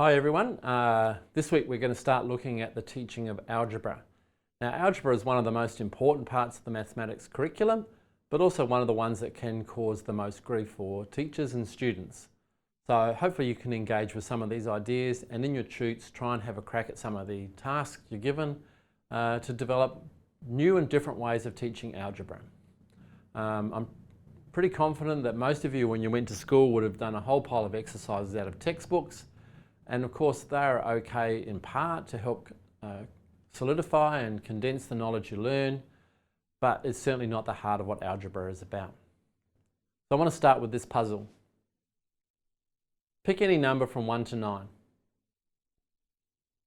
Hi everyone. This week we're going to start looking at the teaching of algebra. Now, algebra is one of the most important parts of the mathematics curriculum, but also one of the ones that can cause the most grief for teachers and students. So hopefully you can engage with some of these ideas, and in your tutes try and have a crack at some of the tasks you're given to develop new and different ways of teaching algebra. I'm pretty confident that most of you, when you went to school, would have done a whole pile of exercises out of textbooks. And of course, they're okay in part to help solidify and condense the knowledge you learn, but it's certainly not the heart of what algebra is about. So I want to start with this puzzle. Pick any number from 1 to 9.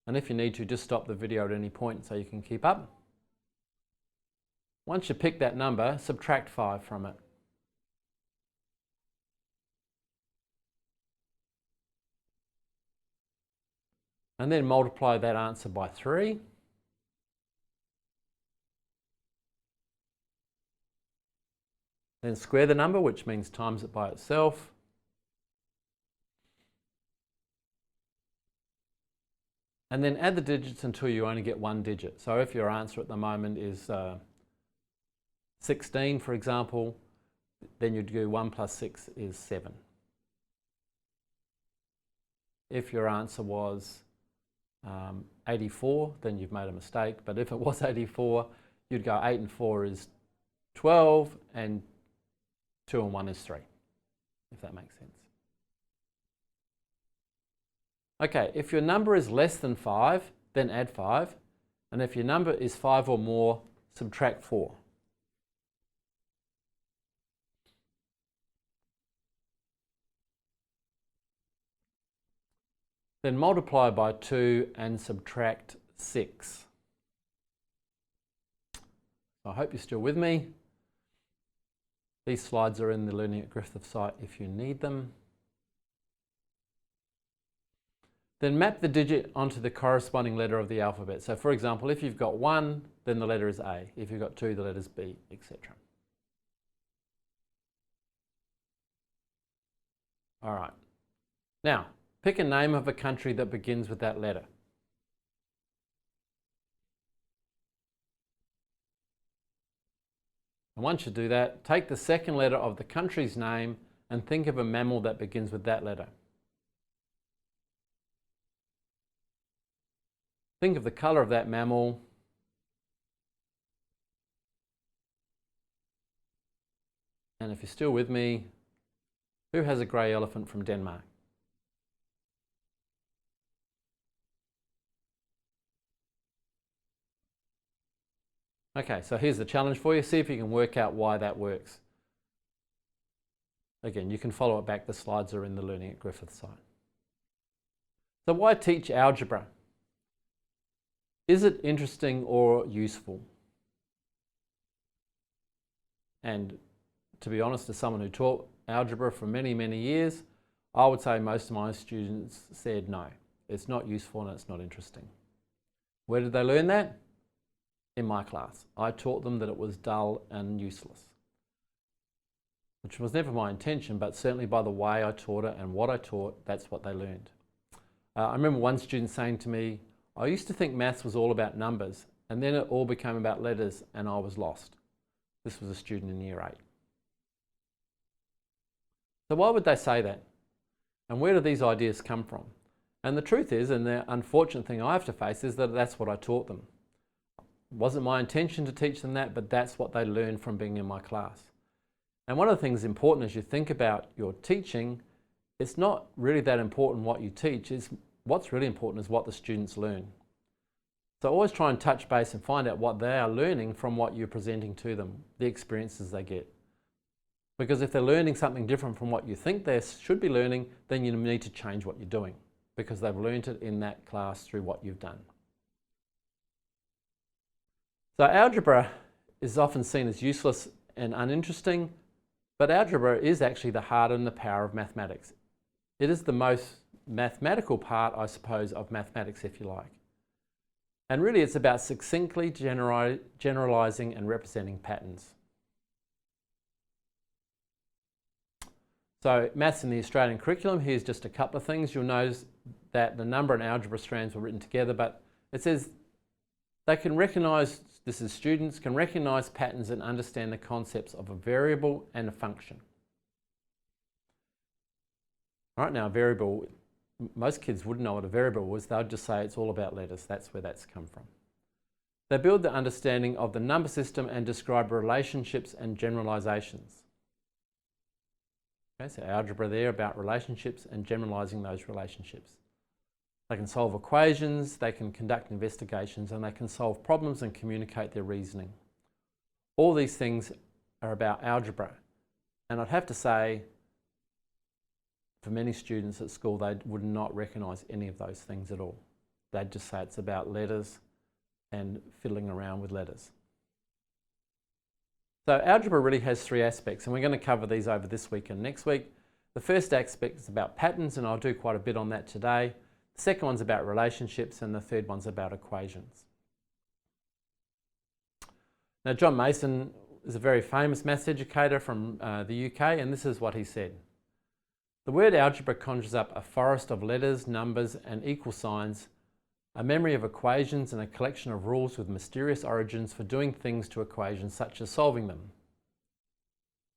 And if you need to, just stop the video at any point so you can keep up. Once you pick that number, subtract 5 from it. And then multiply that answer by 3. Then square the number, which means times it by itself. And then add the digits until you only get one digit. So if your answer at the moment is 16, for example, then you'd do 1 plus 6 is 7. If your answer was 84, then you've made a mistake. But if it was 84, you'd go 8 and 4 is 12, and 2 and 1 is 3, if that makes sense. Okay, if your number is less than 5, then add 5. And if your number is 5 or more, subtract 4. Then multiply by 2 and subtract 6. I hope you're still with me. These slides are in the Learning at Griffith site if you need them. Then map the digit onto the corresponding letter of the alphabet. So for example, if you've got 1, then the letter is A. If you've got 2, the letter is B, etc. All right. Now, pick a name of a country that begins with that letter. And once you do that, take the second letter of the country's name and think of a mammal that begins with that letter. Think of the colour of that mammal. And if you're still with me, who has a grey elephant from Denmark? Okay, so here's the challenge for you. See if you can work out why that works. Again, you can follow it back. The slides are in the Learning at Griffith site. So why teach algebra? Is it interesting or useful? And to be honest, as someone who taught algebra for many, many years, I would say most of my students said no, it's not useful and it's not interesting. Where did they learn that? In my class. I taught them that it was dull and useless, which was never my intention, but certainly by the way I taught it and what I taught, that's what they learned. I remember one student saying to me, I used to think maths was all about numbers, and then it all became about letters and I was lost. This was a student in year 8. So why would they say that? And where do these ideas come from? And the truth is, and the unfortunate thing I have to face, is that that's what I taught them. It wasn't my intention to teach them that, but that's what they learned from being in my class. And one of the things important as you think about your teaching, it's not really that important what you teach. What's really important is what the students learn. So always try and touch base and find out what they are learning from what you're presenting to them, the experiences they get. Because if they're learning something different from what you think they should be learning, then you need to change what you're doing, because they've learned it in that class through what you've done. So algebra is often seen as useless and uninteresting, but algebra is actually the heart and the power of mathematics. It is the most mathematical part, I suppose, of mathematics, if you like. And really it's about succinctly generalizing and representing patterns. So maths in the Australian curriculum, here's just a couple of things. You'll notice that the number and algebra strands were written together, but it says they can recognise, this is students, can recognise patterns and understand the concepts of a variable and a function. All right, now a variable, most kids wouldn't know what a variable was. They'd just say it's all about letters. That's where that's come from. They build the understanding of the number system and describe relationships and generalizations. Okay, so algebra there about relationships and generalizing those relationships. They can solve equations, they can conduct investigations, and they can solve problems and communicate their reasoning. All these things are about algebra. And I'd have to say, for many students at school, they would not recognise any of those things at all. They'd just say it's about letters and fiddling around with letters. So algebra really has three aspects, and we're going to cover these over this week and next week. The first aspect is about patterns, and I'll do quite a bit on that today. The second one's about relationships, and the third one's about equations. Now, John Mason is a very famous maths educator from the UK, and this is what he said. The word algebra conjures up a forest of letters, numbers, and equal signs, a memory of equations and a collection of rules with mysterious origins for doing things to equations such as solving them.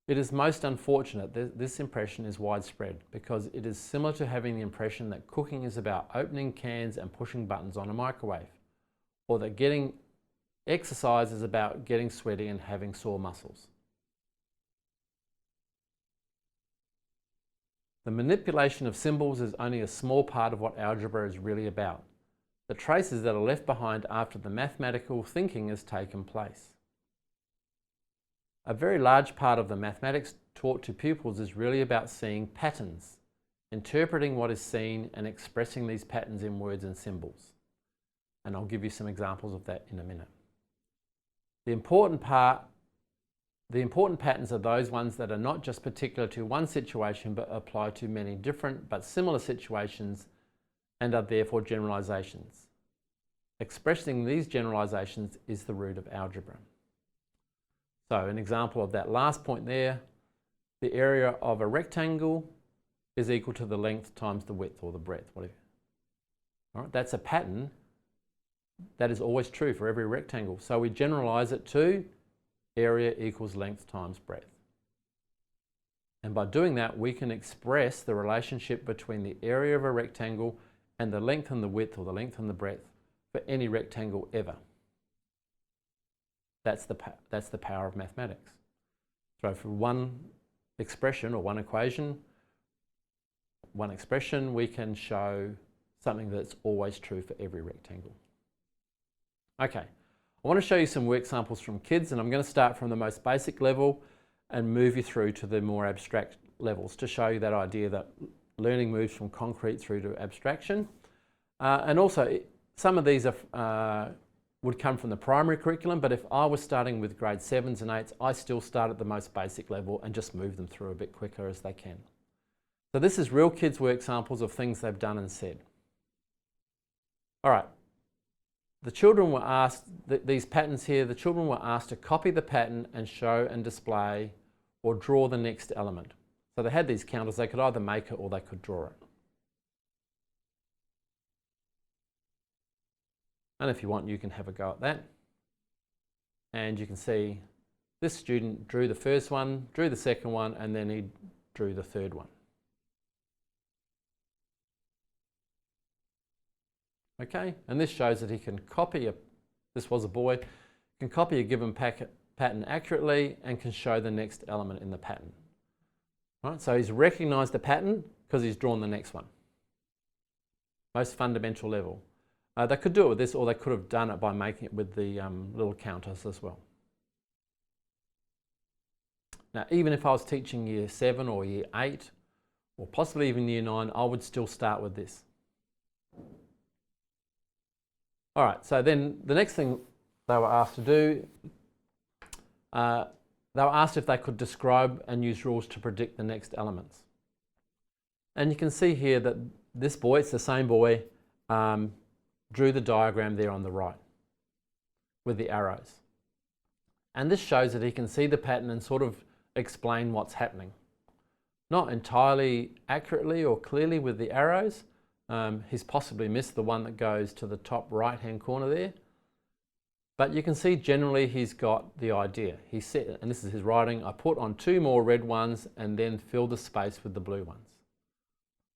It is most unfortunate that this impression is widespread because it is similar to having the impression that cooking is about opening cans and pushing buttons on a microwave, or that getting exercise is about getting sweaty and having sore muscles. The manipulation of symbols is only a small part of what algebra is really about. The traces that are left behind after the mathematical thinking has taken place. A very large part of the mathematics taught to pupils is really about seeing patterns, interpreting what is seen and expressing these patterns in words and symbols. And I'll give you some examples of that in a minute. The important patterns are those ones that are not just particular to one situation but apply to many different but similar situations and are therefore generalizations. Expressing these generalizations is the root of algebra. So an example of that last point there, the area of a rectangle is equal to the length times the width or the breadth, whatever. All right, that's a pattern that is always true for every rectangle. So we generalize it to area equals length times breadth. And by doing that, we can express the relationship between the area of a rectangle and the length and the width, or the length and the breadth, for any rectangle ever. That's the power of mathematics. So for one expression or one equation, one expression, we can show something that's always true for every rectangle. Okay. I want to show you some work samples from kids, and I'm going to start from the most basic level and move you through to the more abstract levels to show you that idea that learning moves from concrete through to abstraction. And also, some of these would come from the primary curriculum, but if I was starting with grade 7s and 8s, I still start at the most basic level and just move them through a bit quicker as they can. So this is real kids' work samples of things they've done and said. All right. The children were asked, these patterns here, the children were asked to copy the pattern and show and display or draw the next element. So they had these counters, they could either make it or they could draw it. And if you want, you can have a go at that. And you can see this student drew the first one, drew the second one, and then he drew the third one. Okay, and this shows that he can copy this was a boy, can copy a given pattern accurately and can show the next element in the pattern. Right, so he's recognised the pattern because he's drawn the next one. Most fundamental level. They could do it with this, or they could have done it by making it with the little counters as well. Now, even if I was teaching year 7 or year 8, or possibly even year 9, I would still start with this. All right, so then the next thing they were asked to do, they were asked if they could describe and use rules to predict the next elements. And you can see here that this boy, it's the same boy, drew the diagram there on the right with the arrows. And this shows that he can see the pattern and sort of explain what's happening. Not entirely accurately or clearly with the arrows, He's possibly missed the one that goes to the top right hand corner there. But you can see generally he's got the idea. He said, and this is his writing, I put on 2 more red ones and then fill the space with the blue ones.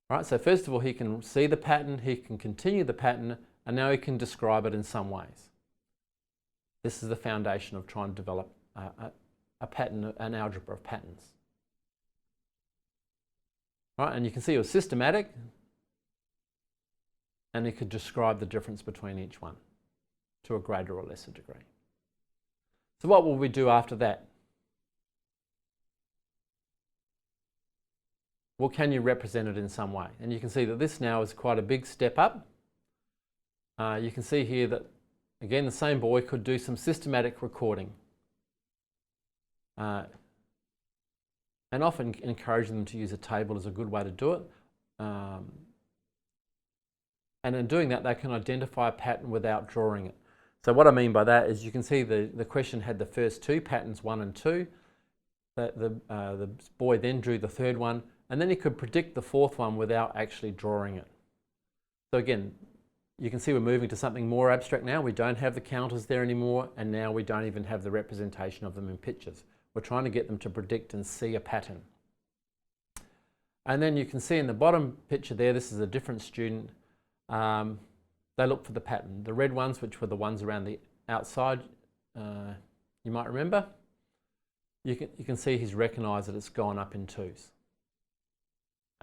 All right, so first of all, he can see the pattern, he can continue the pattern, and now he can describe it in some ways. This is the foundation of trying to develop a pattern, an algebra of patterns. All right, and you can see it was systematic, and he could describe the difference between each one to a greater or lesser degree. So what will we do after that? Well, can you represent it in some way? And you can see that this now is quite a big step up. You can see here that, again, the same boy could do some systematic recording. And often encouraging them to use a table is a good way to do it. And in doing that, they can identify a pattern without drawing it. So what I mean by that is you can see the question had the first 2 patterns, 1 and 2. The boy then drew the 3rd one, and then he could predict the 4th one without actually drawing it. So again, you can see we're moving to something more abstract now. We don't have the counters there anymore, and now we don't even have the representation of them in pictures. We're trying to get them to predict and see a pattern. And then you can see in the bottom picture there, this is a different student. They look for the pattern. The red ones, which were the ones around the outside, you might remember, you can see he's recognised that it's gone up in 2s.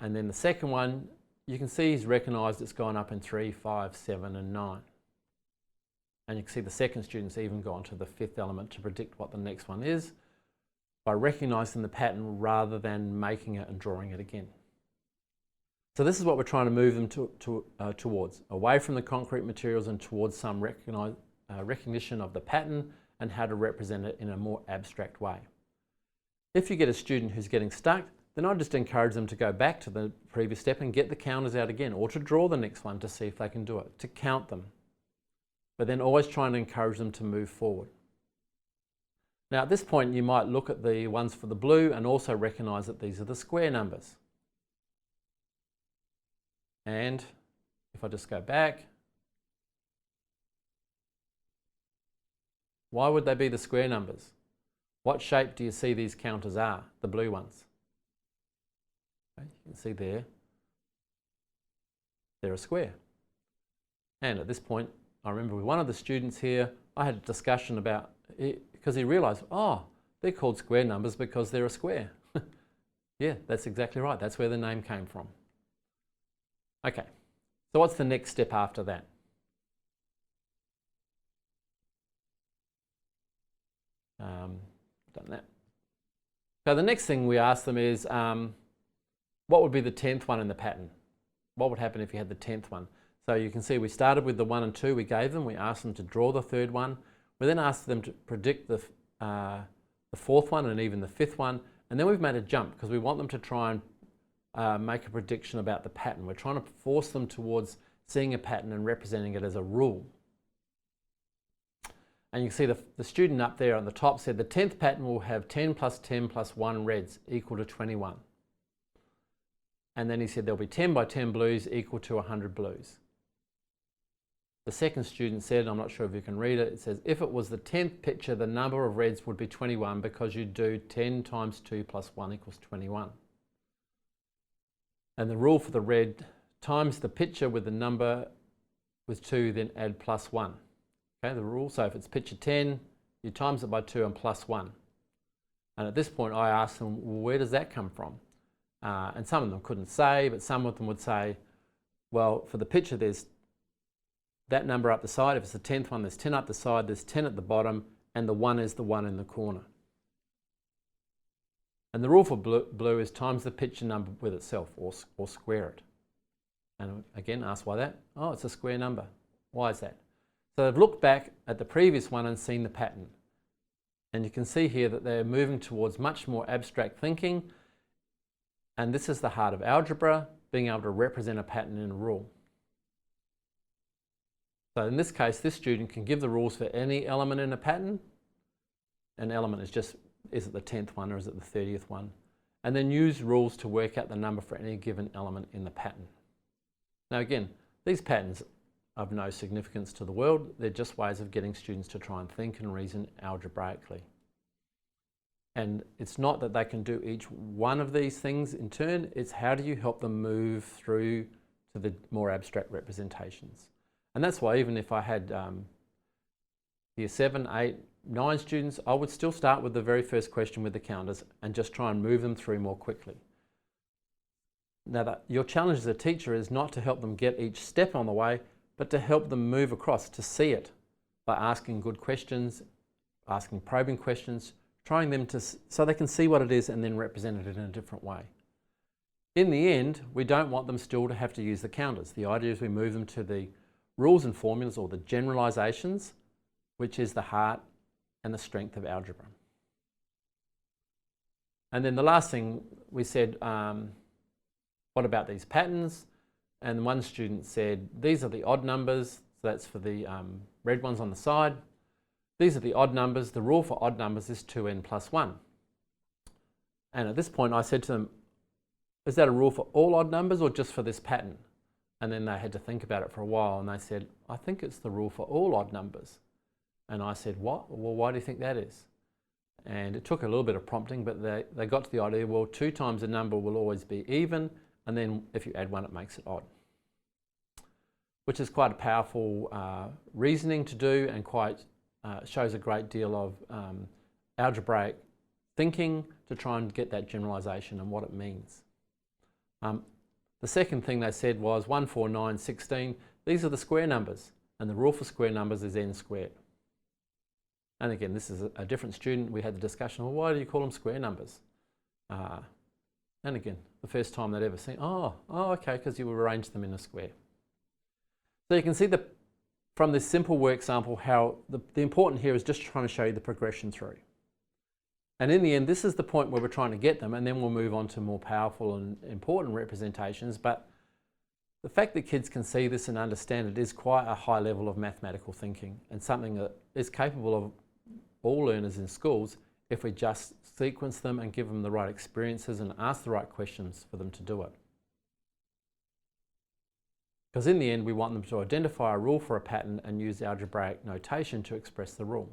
And then the second one, you can see he's recognised it's gone up in 3, 5, 7 and 9. And you can see the second student's even gone to the 5th element to predict what the next one is by recognising the pattern rather than making it and drawing it again. So this is what we're trying to move them towards, away from the concrete materials and towards some recognition of the pattern and how to represent it in a more abstract way. If you get a student who's getting stuck, then I just encourage them to go back to the previous step and get the counters out again, or to draw the next one to see if they can do it, to count them. But then always trying to encourage them to move forward. Now at this point you might look at the ones for the blue and also recognise that these are the square numbers. And if I just go back, why would they be the square numbers? What shape do you see these counters are, the blue ones? Okay, you can see there, they're a square. And at this point, I remember with one of the students here, I had a discussion about it because he realised, oh, they're called square numbers because they're a square. Yeah, that's exactly right. That's where the name came from. Okay, so what's the next step after that? Done that. So the next thing we ask them is, what would be the 10th one in the pattern? What would happen if you had the 10th one? So you can see we started with the 1 and 2 we gave them. We asked them to draw the 3rd one. We then asked them to predict the 4th one and even the 5th one. And then we've made a jump because we want them to try and make a prediction about the pattern. We're trying to force them towards seeing a pattern and representing it as a rule. And you can see the student up there on the top said the 10th pattern will have 10 plus 10 plus 1 reds equal to 21. And then he said there'll be 10 by 10 blues equal to 100 blues. The second student said, I'm not sure if you can read it, it says if it was the 10th picture the number of reds would be 21 because you do 10 times 2 plus 1 equals 21. And the rule for the red, times the picture with the number with 2, then add plus 1. Okay, the rule, so if it's picture 10, you times it by 2 and plus 1. And at this point I asked them, well, where does that come from? And some of them couldn't say, but some of them would say, well, for the picture there's that number up the side. If it's the 10th one, there's 10 up the side, there's 10 at the bottom, and the 1 is the 1 in the corner. And the rule for blue is times the picture number with itself, or square it. And again, ask why that? Oh, it's a square number. Why is that? So they've looked back at the previous one and seen the pattern. And you can see here that they're moving towards much more abstract thinking. And this is the heart of algebra, being able to represent a pattern in a rule. So in this case, this student can give the rules for any element in a pattern. An element is just, is it the 10th one or is it the 30th one? And then use rules to work out the number for any given element in the pattern. Now again, these patterns are of no significance to the world. They're just ways of getting students to try and think and reason algebraically. And it's not that they can do each one of these things in turn, it's how do you help them move through to the more abstract representations. And that's why even if I had year 7, 8, 9 students, I would still start with the very first question with the counters and just try and move them through more quickly. Now, your challenge as a teacher is not to help them get each step on the way, but to help them move across, to see it by asking good questions, asking probing questions, trying them to so they can see what it is and then represent it in a different way. In the end, we don't want them still to have to use the counters. The idea is we move them to the rules and formulas, or the generalizations, which is the heart and the strength of algebra. And then the last thing we said, what about these patterns? And one student said, these are the odd numbers, so that's for the red ones on the side. These are the odd numbers. The rule for odd numbers is 2n plus 1. And at this point I said to them, is that a rule for all odd numbers or just for this pattern? And then they had to think about it for a while and they said, I think it's the rule for all odd numbers. And I said, what? Well, why do you think that is? And it took a little bit of prompting, but they got to the idea, well, 2 times a number will always be even, and then if you add 1, it makes it odd. Which is quite a powerful reasoning to do, and quite shows a great deal of algebraic thinking to try and get that generalization and what it means. The second thing they said was 1, 4, 9, 16, these are the square numbers, and the rule for square numbers is n squared. And again, this is a different student. We had the discussion, well, why do you call them square numbers? And again, the first time they'd ever seen, oh, okay, because you arrange them in a square. So you can see from this simple work sample how the important here is just trying to show you the progression through. And in the end, this is the point where we're trying to get them, and then we'll move on to more powerful and important representations. But the fact that kids can see this and understand it is quite a high level of mathematical thinking, and something that is capable of all learners in schools if we just sequence them and give them the right experiences and ask the right questions for them to do it. Because in the end, we want them to identify a rule for a pattern and use algebraic notation to express the rule.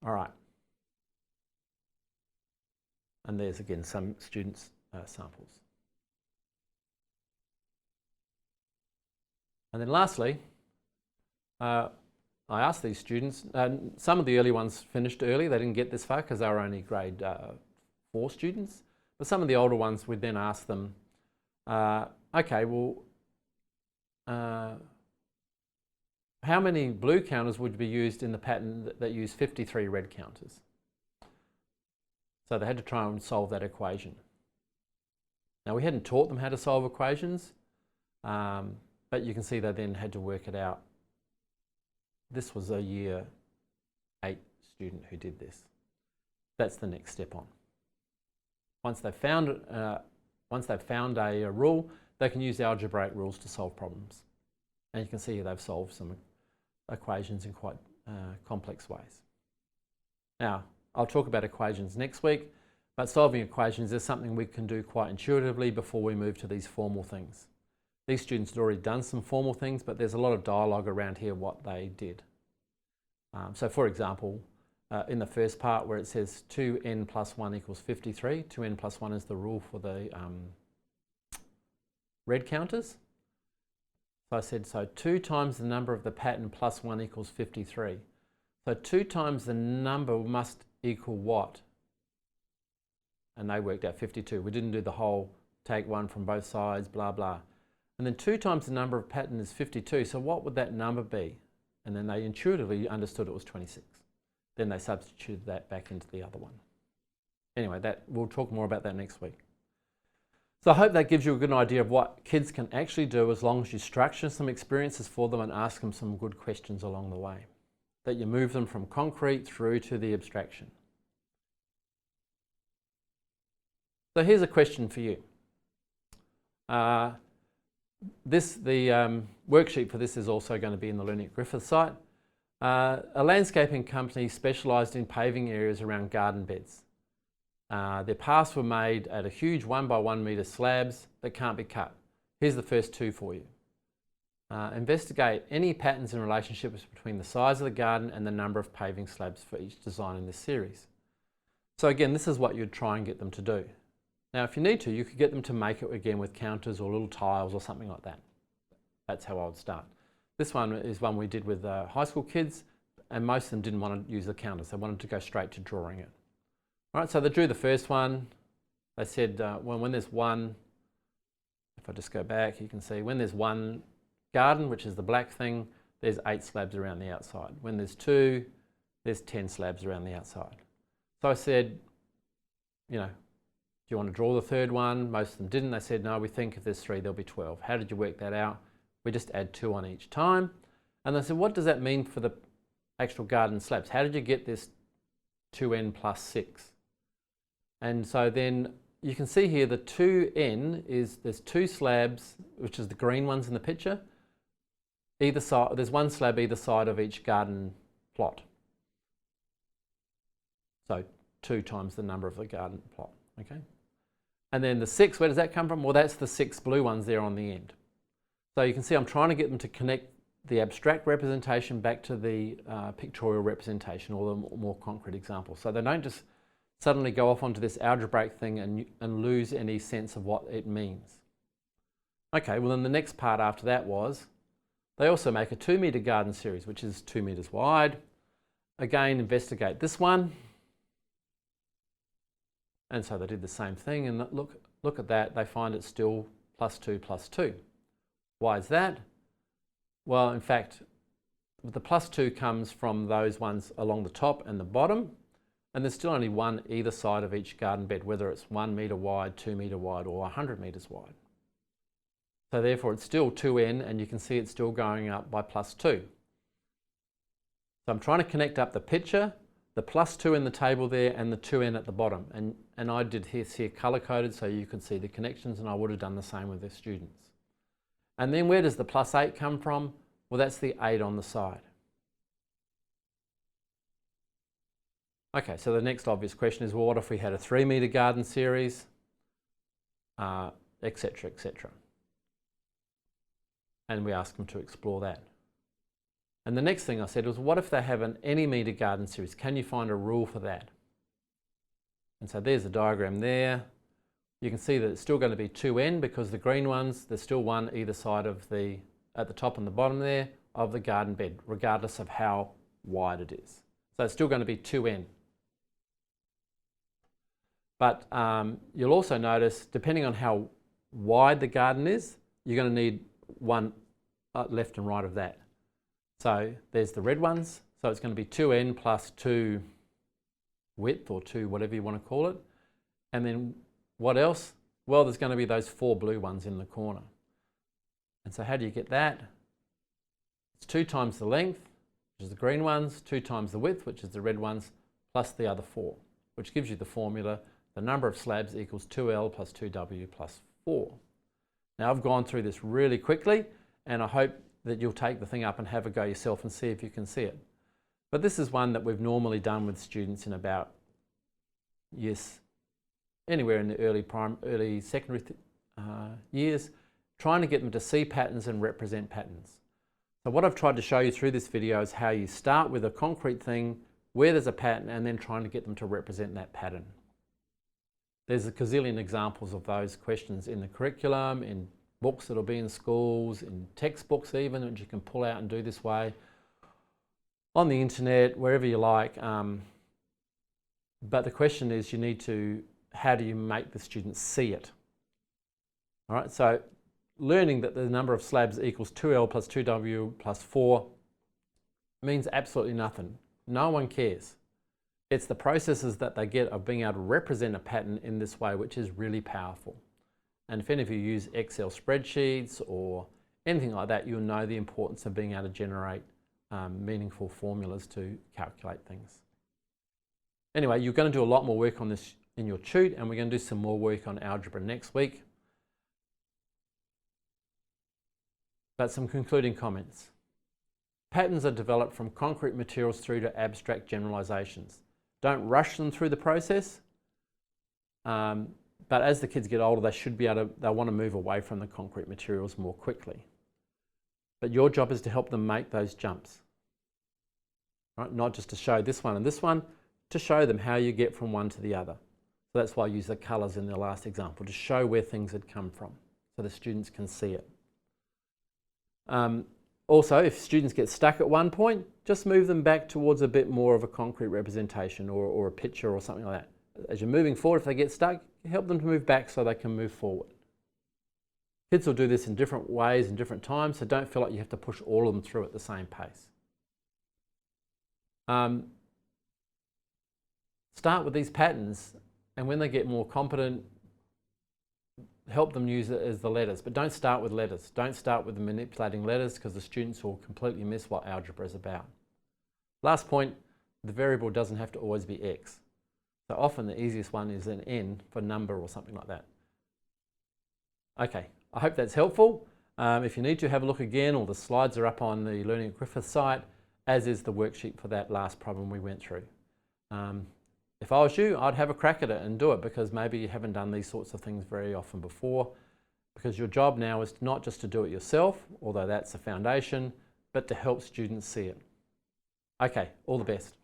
All right. And there's again some students' samples. And then lastly, I asked these students, some of the early ones finished early, they didn't get this far because they were only grade 4 students, but some of the older ones, we'd then ask them, okay, well, how many blue counters would be used in the pattern that use 53 red counters? So they had to try and solve that equation. Now we hadn't taught them how to solve equations, but you can see they then had to work it out. This was a year 8 student who did this. That's the next step on. Once they've found a rule, they can use algebraic rules to solve problems. And you can see here they've solved some equations in quite complex ways. Now, I'll talk about equations next week, but solving equations is something we can do quite intuitively before we move to these formal things. These students had already done some formal things, but there's a lot of dialogue around here what they did. So for example, in the first part where it says 2n plus 1 equals 53, 2n plus 1 is the rule for the red counters. So I said, so 2 times the number of the pattern plus 1 equals 53. So 2 times the number must equal what? And they worked out 52. We didn't do the whole take 1 from both sides, blah, blah. And then 2 times the number of pattern is 52. So what would that number be? And then they intuitively understood it was 26. Then they substituted that back into the other one. Anyway, we'll talk more about that next week. So I hope that gives you a good idea of what kids can actually do as long as you structure some experiences for them and ask them some good questions along the way. That you move them from concrete through to the abstraction. So here's a question for you. The worksheet for this is also going to be in the Learning at Griffith site. A landscaping company specialised in paving areas around garden beds. Their paths were made at a huge 1 by 1 metre slabs that can't be cut. Here's the first two for you. Investigate any patterns and relationships between the size of the garden and the number of paving slabs for each design in this series. So again, this is what you'd try and get them to do. Now, if you need to, you could get them to make it again with counters or little tiles or something like that. That's how I would start. This one is one we did with high school kids, and most of them didn't want to use the counters. They wanted to go straight to drawing it. All right, so they drew the first one. They said, well, when there's one, if I just go back, you can see when there's one garden, which is the black thing, there's 8 slabs around the outside. When there's 2, there's 10 slabs around the outside. So I said, you know, do you want to draw the third one? Most of them didn't. They said, no, we think if there's 3, there'll be 12. How did you work that out? We just add 2 on each time. And they said, what does that mean for the actual garden slabs? How did you get this 2n plus 6? And so then you can see here the 2n is, there's 2 slabs, which is the green ones in the picture. Either side, there's 1 slab either side of each garden plot. So 2 times the number of the garden plot, okay? And then the 6, where does that come from? Well, that's the 6 blue ones there on the end. So you can see I'm trying to get them to connect the abstract representation back to the pictorial representation or the more concrete example. So they don't just suddenly go off onto this algebraic thing and lose any sense of what it means. Okay, well then the next part after that was, they also make a 2 metre garden series, which is 2 metres wide. Again, investigate this one. And so they did the same thing, and look at that, they find it's still plus 2 plus 2. Why is that? Well, in fact, the plus 2 comes from those ones along the top and the bottom, and there's still only 1 either side of each garden bed, whether it's 1 metre wide, 2 metre wide, or 100 metres wide. So therefore it's still 2n, and you can see it's still going up by plus 2. So I'm trying to connect up the picture, the plus 2 in the table there, and the 2n at the bottom. And I did here colour-coded so you could see the connections, and I would have done the same with the students. And then where does the plus 8 come from? Well, that's the 8 on the side. Okay, so the next obvious question is, well, what if we had a 3 metre garden series, etc., etc. And we asked them to explore that. And the next thing I said was, what if they have an any metre garden series? Can you find a rule for that? And so there's the diagram there. You can see that it's still going to be 2n because the green ones, there's still 1 either side of the, at the top and the bottom there, of the garden bed, regardless of how wide it is. So it's still going to be 2n. But you'll also notice, depending on how wide the garden is, you're going to need 1 left and right of that. So there's the red ones. So it's going to be 2n plus 2 width, or 2 whatever you want to call it. And then what else? Well, there's going to be those 4 blue ones in the corner. And so how do you get that? It's 2 times the length, which is the green ones, 2 times the width, which is the red ones, plus the other 4, which gives you the formula, the number of slabs equals 2L plus 2W plus 4. Now I've gone through this really quickly, and I hope that you'll take the thing up and have a go yourself and see if you can see it. But this is one that we've normally done with students in about, yes, anywhere in the early secondary years, trying to get them to see patterns and represent patterns. So what I've tried to show you through this video is how you start with a concrete thing where there's a pattern, and then trying to get them to represent that pattern. There's a gazillion examples of those questions in the curriculum, in books that'll be in schools, in textbooks even, which you can pull out and do this way, on the internet, wherever you like. But the question is, you need to, how do you make the students see it? All right, so learning that the number of slabs equals 2L plus 2W plus 4 means absolutely nothing. No one cares. It's the processes that they get of being able to represent a pattern in this way, which is really powerful. And if any of you use Excel spreadsheets or anything like that, you'll know the importance of being able to generate meaningful formulas to calculate things. Anyway, you're going to do a lot more work on this in your tute, and we're going to do some more work on algebra next week. But some concluding comments. Patterns are developed from concrete materials through to abstract generalizations. Don't rush them through the process. But as the kids get older, they should be able to, they'll want to move away from the concrete materials more quickly. But your job is to help them make those jumps. Right? Not just to show this one and this one, to show them how you get from one to the other. So that's why I used the colours in the last example, to show where things had come from, so the students can see it. Also, if students get stuck at one point, just move them back towards a bit more of a concrete representation or a picture or something like that. As you're moving forward, if they get stuck, help them to move back so they can move forward. Kids will do this in different ways and different times, so don't feel like you have to push all of them through at the same pace. Start with these patterns, and when they get more competent, help them use it as the letters, but don't start with letters. Don't start with manipulating letters because the students will completely miss what algebra is about. Last point, the variable doesn't have to always be x. So often the easiest one is an n for number or something like that. Okay, I hope that's helpful. If you need to, have a look again, all the slides are up on the Learning at Griffith site, as is the worksheet for that last problem we went through. If I was you, I'd have a crack at it and do it, because maybe you haven't done these sorts of things very often before, because your job now is not just to do it yourself, although that's the foundation, but to help students see it. Okay, all the best.